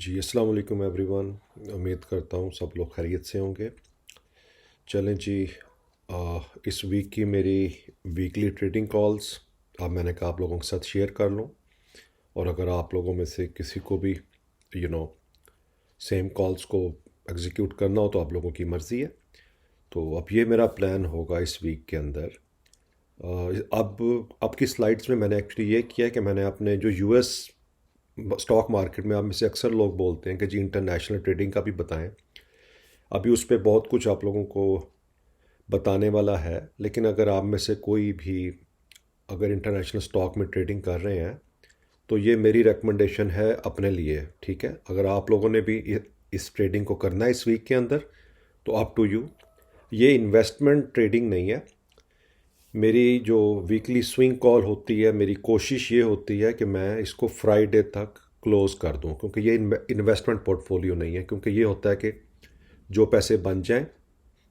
जी, अस्सलाम वालेकुम एवरीवन। उम्मीद करता हूँ सब लोग खैरियत से होंगे। चलें जी, इस वीक की मेरी वीकली ट्रेडिंग कॉल्स अब मैंने कहा आप लोगों के साथ शेयर कर लूँ। और अगर आप लोगों में से किसी को भी यू नो सेम कॉल्स को एग्जीक्यूट करना हो तो आप लोगों की मर्ज़ी है। तो अब ये मेरा प्लान होगा इस वीक के अंदर। अब की स्लाइड्स में मैंने एक्चुअली ये किया है कि मैंने अपने जो यूएस स्टॉक मार्केट में आप में से अक्सर लोग बोलते हैं कि जी इंटरनेशनल ट्रेडिंग का भी बताएं। अभी उस पर बहुत कुछ आप लोगों को बताने वाला है, लेकिन अगर आप में से कोई भी अगर इंटरनेशनल स्टॉक में ट्रेडिंग कर रहे हैं तो ये मेरी रिकमेंडेशन है अपने लिए। ठीक है, अगर आप लोगों ने भी इस ट्रेडिंग को करना है इस वीक के अंदर तो अप टू यू। ये इन्वेस्टमेंट ट्रेडिंग नहीं है। मेरी जो वीकली स्विंग कॉल होती है, मेरी कोशिश ये होती है कि मैं इसको फ्राइडे तक क्लोज़ कर दूं, क्योंकि ये इन्वेस्टमेंट पोर्टफोलियो नहीं है। क्योंकि ये होता है कि जो पैसे बन जाएं,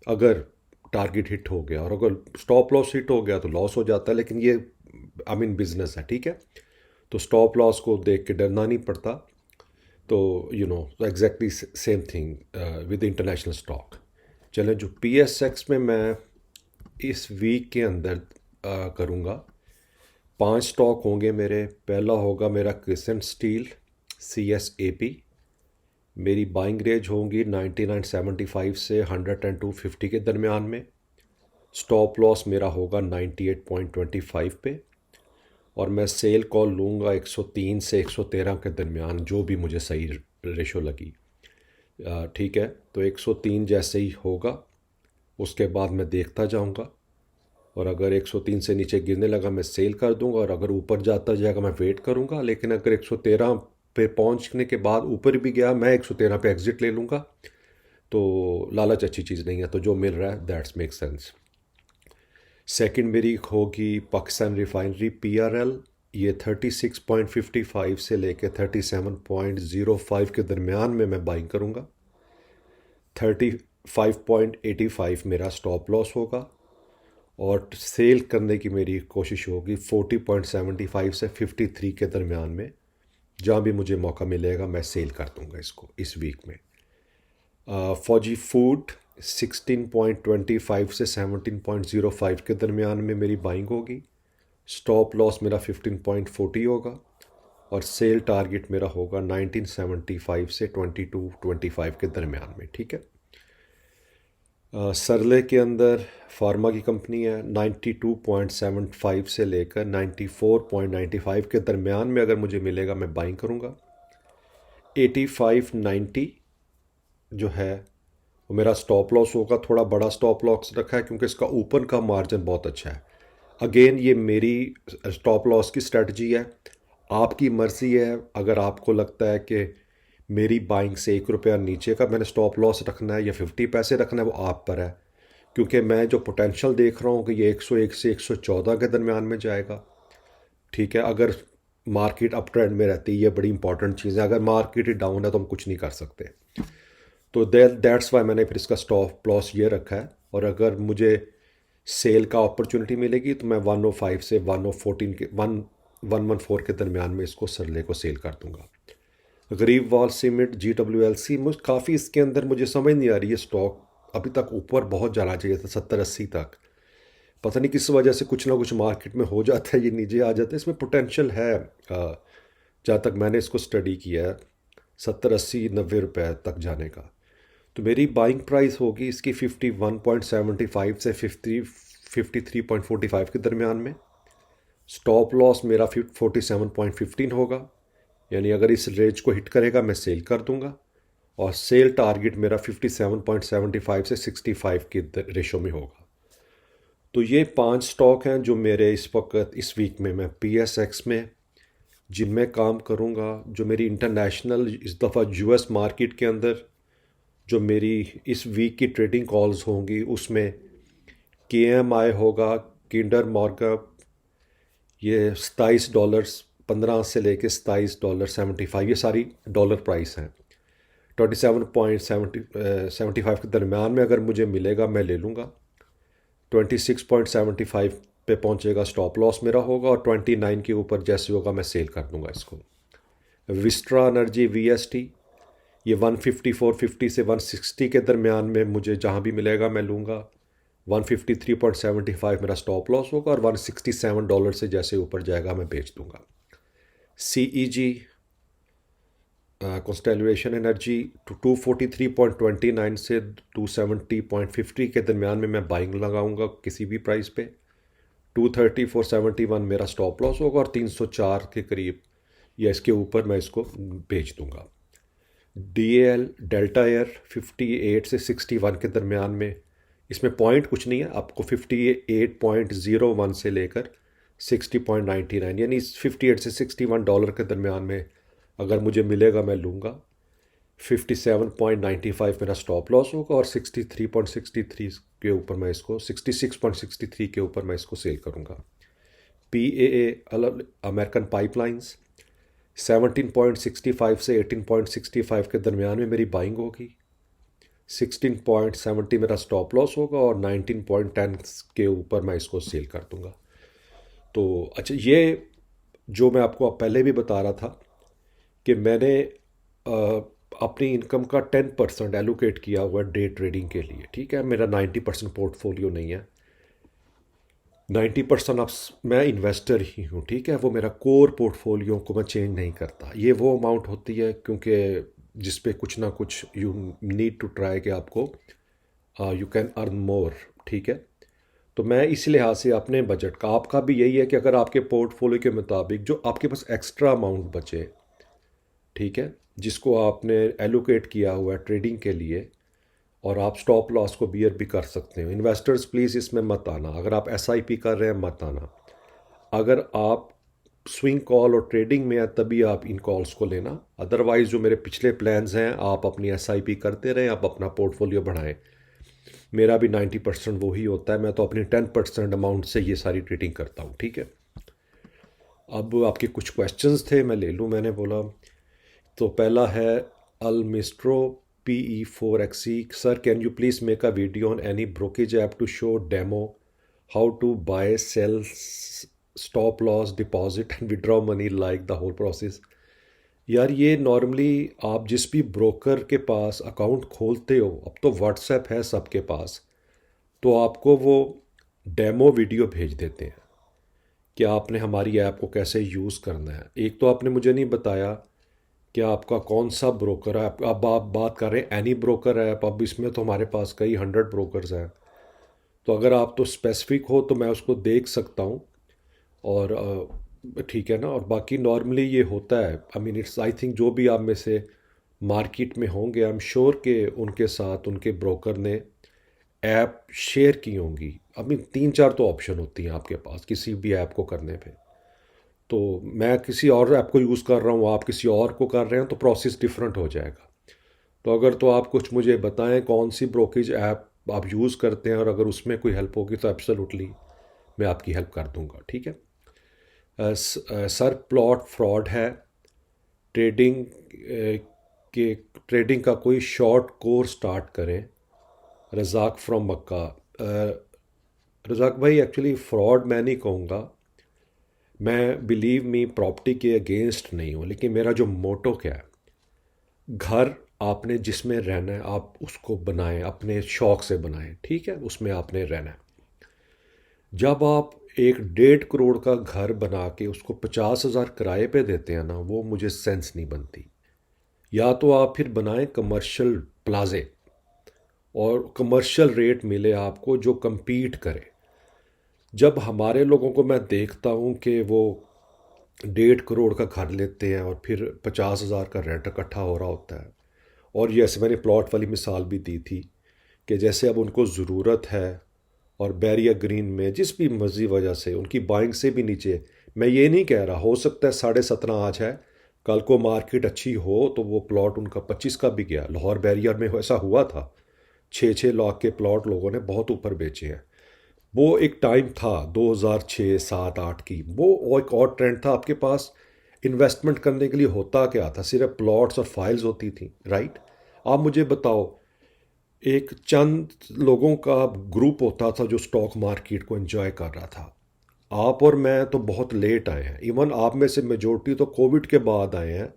अगर टारगेट हिट हो गया और अगर स्टॉप लॉस हिट हो गया तो लॉस हो जाता है, लेकिन ये आई मीन बिजनेस है। ठीक है, तो स्टॉप लॉस को देख के डरना नहीं पड़ता। तो exactly same thing with international stock. चलें, जो PSX में मैं इस वीक के अंदर करूँगा, 5 स्टॉक होंगे मेरे। पहला होगा मेरा क्रिसेंट स्टील CSAP। मेरी बाइंग रेंज होंगी 99.75 से 102.50 के दरमियान में। स्टॉप लॉस मेरा होगा 98.25 पे। और मैं सेल कॉल लूँगा 103 से 113 के दरमियान, जो भी मुझे सही रेशो लगी। ठीक है, तो 103 जैसे ही होगा उसके बाद मैं देखता जाऊँगा। और अगर 103 से नीचे गिरने लगा मैं सेल कर दूंगा, और अगर ऊपर जाता जाएगा मैं वेट करूंगा। लेकिन अगर 113 पे पहुंचने के बाद ऊपर भी गया मैं 113 पे एग्जिट ले लूँगा। तो लालच अच्छी चीज़ नहीं है, तो जो मिल रहा है दैट्स मेक सेंस। सेकंड मेरी होगी पाकिस्तान रिफाइनरी PRL। ये 36.55 से लेके 37.05 के दरमियान में मैं बाइंग करूँगा। 35.85 मेरा स्टॉप लॉस होगा। और सेल करने की मेरी कोशिश होगी 40.75 से 53 के दरमियान में। जहाँ भी मुझे मौका मिलेगा मैं सेल कर दूंगा इसको इस वीक में। फौजी फूड 16.25 से 17.05 के दरमियान में मेरी बाइंग होगी। स्टॉप लॉस मेरा 15.40 होगा। और सेल टारगेट मेरा होगा 1975 से 2225 के दरमियान में। ठीक है, सरले के अंदर फार्मा की कंपनी है। 92.75 से लेकर 94.95 के दरमियान में अगर मुझे मिलेगा मैं बाइंग करूँगा। 85.90 जो है वो मेरा स्टॉप लॉस होगा। थोड़ा बड़ा स्टॉप लॉस रखा है क्योंकि इसका ऊपर का मार्जिन बहुत अच्छा है। अगेन ये मेरी स्टॉप लॉस की स्ट्रेटजी है, आपकी मर्ज़ी है। अगर आपको लगता है कि मेरी बाइंग से 1 रुपया नीचे का मैंने स्टॉप लॉस रखना है या 50 पैसे रखना है, वो आप पर है। क्योंकि मैं जो पोटेंशियल देख रहा हूँ कि ये 101 से 114 के दरमियान में जाएगा। ठीक है, अगर मार्केट अप ट्रेंड में रहती है, ये बड़ी इंपॉर्टेंट चीज़ है। अगर मार्केट डाउन है तो हम कुछ नहीं कर सकते। तो दैट्स वाई मैंने फिर इसका स्टॉप लॉस ये रखा है। और अगर मुझे सेल का अपॉर्चुनिटी मिलेगी तो मैं 105 से 114 के 114 के दरमियान में इसको सरले को सेल कर दूंगा। गरीब वॉल सीमेंट GWLC, मुझे काफ़ी इसके अंदर मुझे समझ नहीं आ रही है। स्टॉक अभी तक ऊपर बहुत जाना चाहिए था 70-80 तक। पता नहीं किस वजह से कुछ ना कुछ मार्केट में हो जाता है, ये नीचे आ जाता है। इसमें पोटेंशियल है, जहाँ तक मैंने इसको स्टडी किया है, 70-80-90 रुपए तक जाने का। तो मेरी बाइंग प्राइस होगी इसकी 51.75 से 53.45 के दरमियान में। स्टॉप लॉस मेरा 47.15 होगा, यानी अगर इस रेंज को हिट करेगा मैं सेल कर दूंगा। और सेल टारगेट मेरा 57.75 से 65 के रेशो में होगा। तो ये 5 स्टॉक हैं जो मेरे इस वक्त इस वीक में मैं PSX में जिनमें काम करूंगा। जो मेरी इंटरनेशनल इस दफ़ा US मार्केट के अंदर जो मेरी इस वीक की ट्रेडिंग कॉल्स होंगी उसमें KMI होगा, किंडर मॉर्गन। ये $27, 15 से लेके $27.75, ये सारी डॉलर प्राइस हैं। 27.75 के दरमियान में अगर मुझे मिलेगा मैं ले लूँगा। 26.75 पे पहुँचेगा स्टॉप लॉस मेरा होगा। और 29 के ऊपर जैसे होगा मैं सेल कर दूँगा इसको। विस्ट्रा एनर्जी VST ये 154.50 से 160 के दरमियान में मुझे जहाँ भी मिलेगा मैं लूँगा। 153.75 मेरा स्टॉप लॉस होगा और $167 से जैसे ऊपर जाएगा मैं बेच दूंगा। CEG कॉन्स्टेलेशन एनर्जी 243.29 से 270.50 के दरमियान में मैं बाइंग लगाऊंगा किसी भी प्राइस पे। 230.471 मेरा स्टॉप लॉस होगा और 304 के करीब या इसके ऊपर मैं इसको बेच दूंगा। DAL डेल्टा एयर 58 से 61 के दरमियान में, इसमें पॉइंट कुछ नहीं है, आपको 58.01 से लेकर 60.99 यानी 58 से $61 के दरमियान में अगर मुझे मिलेगा मैं लूँगा। 57.95 मेरा स्टॉप लॉस होगा और 63.63 के ऊपर मैं इसको 66.63 के ऊपर मैं इसको सेल करूँगा। PAA अमेरिकन पाइपलाइंस 17.65 से 18.65 के दरमियान में मेरी बाइंग होगी। 16.70 मेरा स्टॉप लॉस होगा और 19.10 के ऊपर मैं इसको सेल कर दूंगा। तो अच्छा, ये जो मैं आपको पहले भी बता रहा था कि मैंने अपनी इनकम का 10% एलोकेट किया हुआ डे ट्रेडिंग के लिए, ठीक है। मेरा 90% पोर्टफोलियो नहीं है, 90% अब मैं इन्वेस्टर ही हूँ, ठीक है। वो मेरा कोर पोर्टफोलियो को मैं चेंज नहीं करता। ये वो अमाउंट होती है क्योंकि जिस पे कुछ ना कुछ यू नीड टू ट्राई कि आपको यू कैन अर्न मोर, ठीक है। तो मैं इस लिहाज से अपने बजट का, आपका भी यही है कि अगर आपके पोर्टफोलियो के मुताबिक जो आपके पास एक्स्ट्रा अमाउंट बचे, ठीक है, जिसको आपने एलोकेट किया हुआ है ट्रेडिंग के लिए, और आप स्टॉप लॉस को बियर भी कर सकते हो। इन्वेस्टर्स प्लीज़ इसमें मत आना। अगर आप SIP कर रहे हैं मत आना। अगर आप स्विंग कॉल और ट्रेडिंग में है तभी आप इन कॉल्स को लेना। अदरवाइज़ जो मेरे पिछले प्लान्स हैं, आप अपनी SIP करते रहें, आप अपना पोर्टफोलियो बढ़ाएं। मेरा भी 90% वही होता है। मैं तो अपनी 10% अमाउंट से ये सारी ट्रेडिंग करता हूँ, ठीक है। अब आपके कुछ क्वेश्चंस थे, मैं ले लूँ। मैंने बोला तो पहला है Almistro PE4XE, sir can you please make a video on any brokerage app to show demo how to buy sell stop loss deposit and withdraw money like the whole process. यार ये नॉर्मली आप जिस भी broker के पास account खोलते हो, अब तो व्हाट्सएप है सबके पास, तो आपको वो डेमो वीडियो भेज देते हैं कि आपने हमारी ऐप को कैसे यूज़ करना है। एक तो आपने मुझे नहीं बताया कि आपका कौन सा ब्रोकर है। अब आप बात कर रहे हैं एनी ब्रोकर ऐप, अब इसमें तो हमारे पास कई 100 ब्रोकर्स हैं। तो अगर आप तो स्पेसिफिक हो तो मैं उसको देख सकता हूँ, और ठीक है ना। और बाकी नॉर्मली ये होता है, I mean it's, I think जो भी आप में से मार्केट में होंगे, आई एम श्योर के उनके साथ उनके ब्रोकर ने ऐप शेयर की होंगी। आई मीन 3-4 तो ऑप्शन होती हैं आपके पास किसी भी ऐप को करने पे। तो मैं किसी और ऐप को यूज़ कर रहा हूँ, आप किसी और को कर रहे हैं, तो प्रोसेस डिफरेंट हो जाएगा। तो अगर तो आप कुछ मुझे बताएं कौन सी ब्रोकेज ऐप आप यूज़ करते हैं, और अगर उसमें कोई हेल्प होगी तो एब्सोल्युटली मैं आपकी हेल्प कर दूंगा, ठीक है। सर प्लॉट फ्रॉड है, ट्रेडिंग के ट्रेडिंग का कोई शॉर्ट कोर्स स्टार्ट करें। रज़ाक फ्रॉम मक्का। रज़ाक भाई, एक्चुअली फ्रॉड मैं नहीं कहूँगा, मैं बिलीव मी प्रॉपर्टी के अगेंस्ट नहीं हूँ, लेकिन मेरा जो मोटो क्या है, घर आपने जिसमें रहना है आप उसको बनाएं, अपने शौक़ से बनाएं, ठीक है, उसमें आपने रहना है। जब आप 1.5 करोड़ का घर बना के उसको 50,000 किराए पे देते हैं ना, वो मुझे सेंस नहीं बनती। या तो आप फिर बनाएं कमर्शियल प्लाजे और कमर्शियल रेट मिले आपको जो compete करे। जब हमारे लोगों को मैं देखता हूँ कि वो 1.5 करोड़ का घर लेते हैं और फिर 50,000 का रेंट इकट्ठा हो रहा होता है, और जैसे मैंने प्लॉट वाली मिसाल भी दी थी कि जैसे अब उनको ज़रूरत है और बैरियर ग्रीन में जिस भी मर्जी वजह से उनकी बाइंग से भी नीचे, मैं ये नहीं कह रहा, हो सकता है 17.5 आज है, कल को मार्केट अच्छी हो तो वो प्लॉट उनका 25 का भी गया। लाहौर बैरियर में ऐसा हुआ था, 6-6 लाख के प्लॉट लोगों ने बहुत ऊपर बेचे हैं। वो एक टाइम था 2006, 7, 8 की, वो एक और ट्रेंड था। आपके पास इन्वेस्टमेंट करने के लिए होता क्या था, सिर्फ प्लॉट्स और फाइल्स होती थी, राइट। आप मुझे बताओ, एक चंद लोगों का ग्रुप होता था जो स्टॉक मार्केट को एंजॉय कर रहा था। आप और मैं तो बहुत लेट आए हैं, इवन आप में से मेजोरिटी तो कोविड के बाद आए हैं,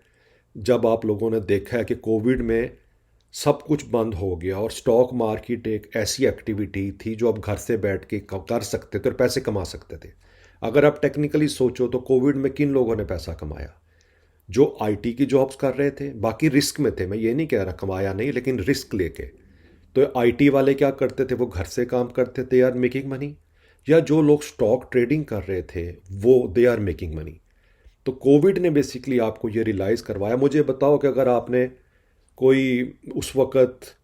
जब आप लोगों ने देखा है कि कोविड में सब कुछ बंद हो गया और स्टॉक मार्केट एक ऐसी एक्टिविटी थी जो आप घर से बैठ के कर सकते थे और पैसे कमा सकते थे। अगर आप टेक्निकली सोचो तो कोविड में किन लोगों ने पैसा कमाया? जो आईटी की जॉब्स कर रहे थे, बाकी रिस्क में थे, मैं ये नहीं कह रहा कमाया नहीं, लेकिन रिस्क लेके। तो आईटी वाले क्या करते थे, वो घर से काम करते थे, आर मेकिंग मनी। या जो लोग स्टॉक ट्रेडिंग कर रहे थे वो दे आर मेकिंग मनी। तो कोविड ने बेसिकली आपको ये रियलाइज़ करवाया। मुझे बताओ कि अगर आपने कोई उस वक्त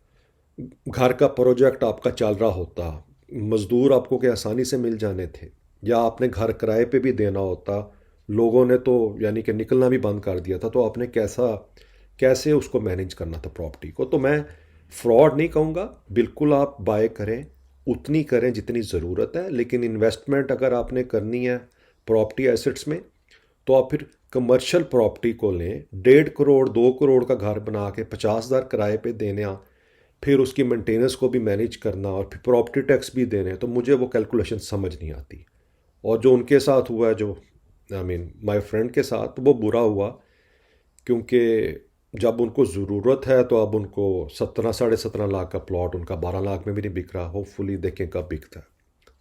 घर का प्रोजेक्ट आपका चल रहा होता, मज़दूर आपको क्या आसानी से मिल जाने थे, या आपने घर किराए पे भी देना होता, लोगों ने तो यानी कि निकलना भी बंद कर दिया था, तो आपने कैसे उसको मैनेज करना था प्रॉपर्टी को? तो मैं फ्रॉड नहीं कहूँगा, बिल्कुल आप बाय करें, उतनी करें जितनी ज़रूरत है, लेकिन इन्वेस्टमेंट अगर आपने करनी है प्रॉपर्टी एसेट्स में, तो आप फिर कमर्शियल प्रॉपर्टी को लें। 1.5 करोड़ 2 करोड़ का घर बना के 50,000 किराए पे देने, फिर उसकी मेंटेनेंस को भी मैनेज करना और फिर प्रॉपर्टी टैक्स भी देने, तो मुझे वो कैलकुलेशन समझ नहीं आती। और जो उनके साथ हुआ है, जो आई मीन माय फ्रेंड के साथ, वो बुरा हुआ, क्योंकि जब उनको ज़रूरत है तो अब उनको 17 साढ़े 17 लाख का प्लॉट उनका 12 लाख में भी नहीं बिक रहा। होपफुली देखें कब बिकता है।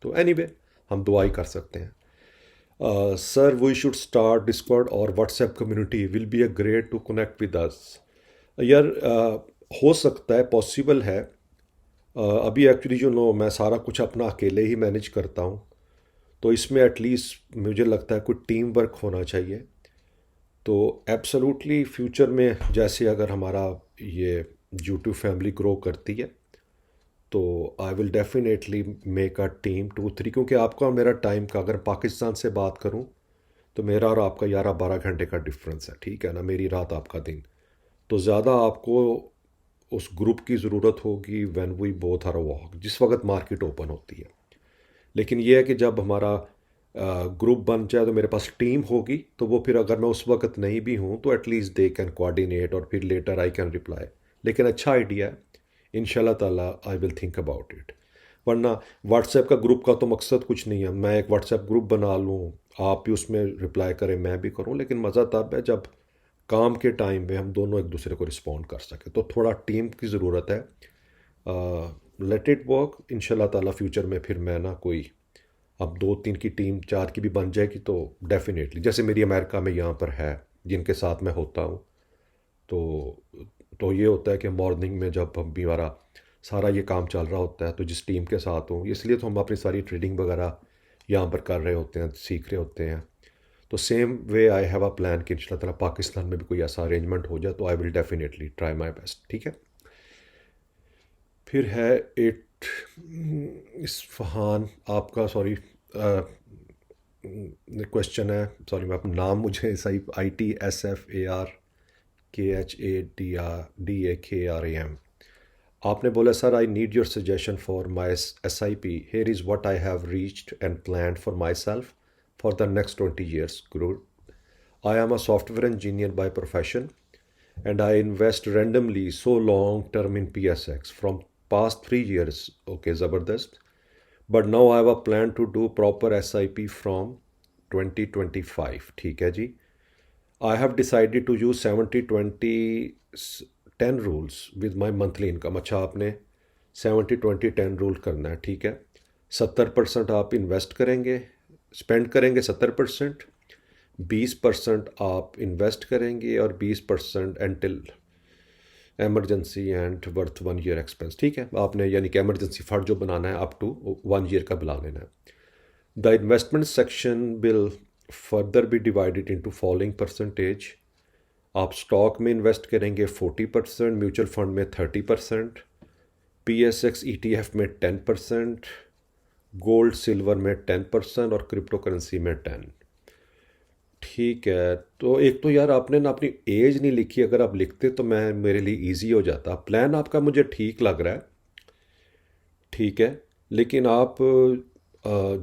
तो एनीवे, हम दुआ ही कर सकते हैं। Sir, we should start Discord और WhatsApp community, will be a great to connect with us. यार, हो सकता है, पॉसिबल है। अभी एक्चुअली जो नो मैं सारा कुछ अपना अकेले ही मैनेज करता हूँ, तो इसमें एटलीस्ट मुझे लगता है कोई टीम वर्क होना चाहिए। तो एब्सोल्युटली फ्यूचर में जैसे अगर हमारा ये यूट्यूब फैमिली ग्रो करती है, तो I will definitely make a team 2 3, क्योंकि आपका और मेरा टाइम का, अगर पाकिस्तान से बात करूं, तो मेरा और आपका 11 12 घंटे का डिफरेंस है, ठीक है ना? मेरी रात आपका दिन। तो ज़्यादा आपको उस ग्रुप की ज़रूरत होगी when we both are walk, जिस वक्त मार्केट ओपन होती है। लेकिन यह है कि जब हमारा ग्रुप बन जाए तो मेरे पास टीम होगी, तो वो फिर अगर मैं उस वक्त नहीं भी हूँ तो एटलीस्ट दे कैन कोऑर्डिनेट और फिर लेटर आई कैन रिप्लाई। लेकिन अच्छा आइडिया है, इंशाल्लाह ताला I will think about it. वरना व्हाट्सएप का ग्रुप का तो मकसद कुछ नहीं है, मैं एक व्हाट्सएप ग्रुप बना लूँ, आप भी उसमें रिप्लाई करें, मैं भी करूँ, लेकिन मज़ा तब है जब काम के टाइम पे हम दोनों एक दूसरे को रिस्पॉन्ड कर सकें। तो थोड़ा टीम की ज़रूरत है। लेट इट वर्क, इंशाल्लाह ताला फ्यूचर में फिर मैं ना कोई, अब 2 3 की टीम 4 की भी बन जाएगी तो डेफिनेटली, जैसे मेरी अमेरिका में यहाँ पर है जिनके साथ मैं होता हूँ, तो ये होता है कि मॉर्निंग में जब हम भी हमारा सारा ये काम चल रहा होता है, तो जिस टीम के साथ हूँ, इसलिए तो हम अपनी सारी ट्रेडिंग वगैरह यहाँ पर कर रहे होते हैं, सीख रहे होते हैं। तो same way I have a plan कि इंशाल्लाह ताला पाकिस्तान में भी कोई ऐसा अरेंजमेंट हो जाए तो I will definitely try my best, ठीक है? फिर है इट इस्फहान आपका, सॉरी, क्वेश्चन है, सॉरी, मैं अपना नाम मुझे सही, ITSFARKHADRDAKRAM। आपने बोला, sir I need your suggestion for my SIP, here is what I have reached and plan for my self for the next 20 years। Good. I am a software engineer by profession and I invest randomly so long term in PSX from past 3 years. Okay, Zabardast. But now I have a plan to do proper SIP from 2025. ठीक है जी। I have decided to use 70 20 10 rules with my monthly income। अच्छा, आपने 70 20 10 rule करना है, ठीक है? 70% आप invest करेंगे, स्पेंड करेंगे 70%, 20% आप इन्वेस्ट करेंगे और 20% until emergency and worth 1 year expense, ठीक है? आपने यानी कि एमरजेंसी फंड जो बनाना है अप टू 1 year का बुला लेना है। The investment section will further be divided into following percentage. आप स्टॉक में इन्वेस्ट करेंगे 40%, म्यूचुअल फंड में 30%, PSX ETF में 10%, गोल्ड सिल्वर में 10% और क्रिप्टो करेंसी में 10। ठीक है। तो एक तो यार आपने ना अपनी एज नहीं लिखी, अगर आप लिखते तो मैं, मेरे लिए इजी हो जाता। प्लान आपका मुझे ठीक लग रहा है, ठीक है, लेकिन आप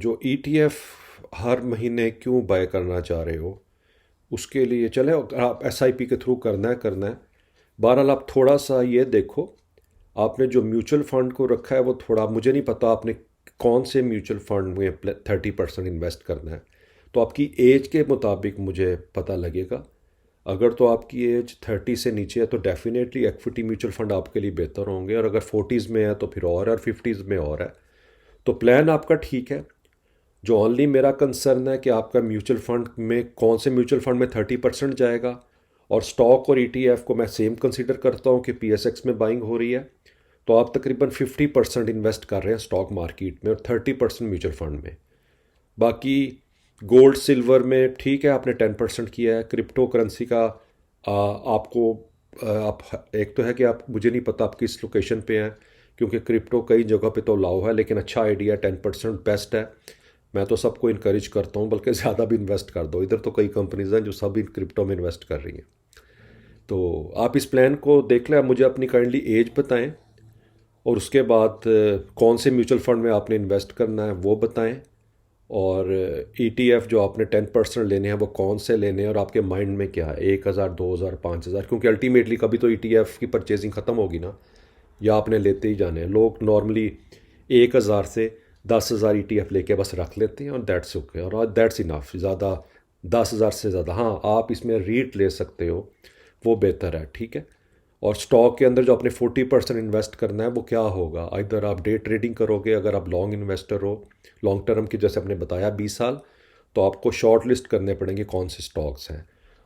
जो ETF हर महीने क्यों बाय करना चाह रहे हो, उसके लिए चले अगर आप SIP के थ्रू करना है करना है। बहरहाल आप थोड़ा सा ये देखो, आपने जो म्यूचुअल फंड को रखा है वो थोड़ा, मुझे नहीं पता आपने कौन से म्यूचुअल फंड में 30% इन्वेस्ट करना है, तो आपकी एज के मुताबिक मुझे पता लगेगा। अगर तो आपकी एज 30 से नीचे है तो डेफिनेटली इक्विटी म्यूचुअल फंड आपके लिए बेहतर होंगे, और अगर 40s में है तो फिर और 50s में और है। तो प्लान आपका ठीक है। जो ओनली मेरा कंसर्न है कि आपका म्यूचुअल फंड में कौन से म्यूचुअल फंड में 30% जाएगा, और स्टॉक और ईटीएफ को मैं सेम कंसीडर करता हूँ कि पीएसएक्स में बाइंग हो रही है। तो आप तकरीबन 50% इन्वेस्ट कर रहे हैं स्टॉक मार्केट में और 30% म्यूचुअल फंड में। बाकी गोल्ड सिल्वर में ठीक है, आपने 10% किया है। क्रिप्टो करेंसी का आपको आप एक तो है कि आप, मुझे नहीं पता आप किस लोकेशन पे हैं, क्योंकि क्रिप्टो कई जगह पे तो अलाउ है, लेकिन अच्छा आइडिया, 10% बेस्ट है। मैं तो सबको इनकरेज करता हूँ, बल्कि ज़्यादा भी इन्वेस्ट कर दो। इधर तो कई कंपनीज हैं जो सब इन क्रिप्टो में इन्वेस्ट कर रही हैं। तो आप इस प्लान को देख लें। आप मुझे अपनी काइंडली एज बताएं, और उसके बाद कौन से म्यूचुअल फंड में आपने इन्वेस्ट करना है वो बताएं, और ईटीएफ जो आपने 10% लेने हैं वो कौन से लेने हैं, और आपके माइंड में क्या है, 1,000, 2,000, 5,000, क्योंकि अल्टीमेटली कभी तो ईटीएफ की परचेजिंग ख़त्म होगी ना, या आपने लेते ही जाने हैं। लोग नॉर्मली 1,000 से 10,000 ईटीएफ लेके बस रख लेते हैं, और दैट्स ओके, और दैट्स इनफ। ज़्यादा 10,000 से ज़्यादा, हाँ आप इसमें रीट ले सकते हो, वो बेहतर है, ठीक है। और स्टॉक के अंदर जो आपने 40% इन्वेस्ट करना है वो क्या होगा, इधर आप डे ट्रेडिंग करोगे, अगर आप लॉन्ग इन्वेस्टर हो, लॉन्ग टर्म की, जैसे आपने बताया 20 साल, तो आपको शॉर्ट लिस्ट करने पड़ेंगे कौन से स्टॉक्स हैं।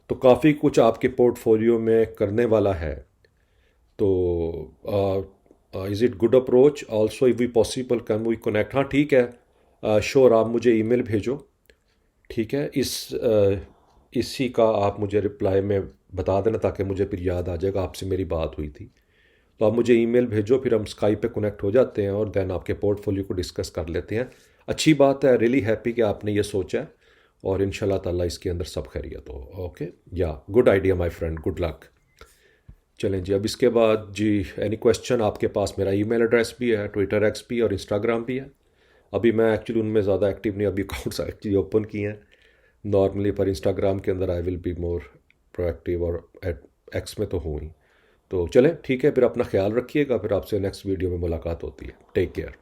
तो काफ़ी कुछ आपके पोर्टफोलियो में करने वाला है। तो is it good approach also, if we possible can we connect. हाँ ठीक है, श्योर, आप मुझे ईमेल भेजो, ठीक है। इसी का आप मुझे रिप्लाई में बता देना, ताकि मुझे फिर याद आ जाएगा आपसे मेरी बात हुई थी। तो आप मुझे ईमेल भेजो, फिर हम स्काइप पे कनेक्ट हो जाते हैं, और देन आपके पोर्टफोलियो को डिस्कस कर लेते हैं। अच्छी बात है, रियली हैप्पी कि आपने ये सोचा है, और इंशाल्लाह ताला इसके अंदर सब खैरियत हो। ओके, या good idea my friend, good luck. चलें जी, अब इसके बाद जी एनी क्वेश्चन, आपके पास मेरा ईमेल एड्रेस भी है, ट्विटर एक्स भी और इंस्टाग्राम भी है। अभी मैं एक्चुअली उनमें ज़्यादा एक्टिव नहीं, अभी अकाउंट्स एक्चुअली ओपन किए हैं नॉर्मली, पर इंस्टाग्राम के अंदर I will be more proactive, और एक्स में तो हूँ ही। तो चलें ठीक है, फिर अपना ख्याल रखिएगा, फिर आपसे नेक्स्ट वीडियो में मुलाकात होती है। Take care.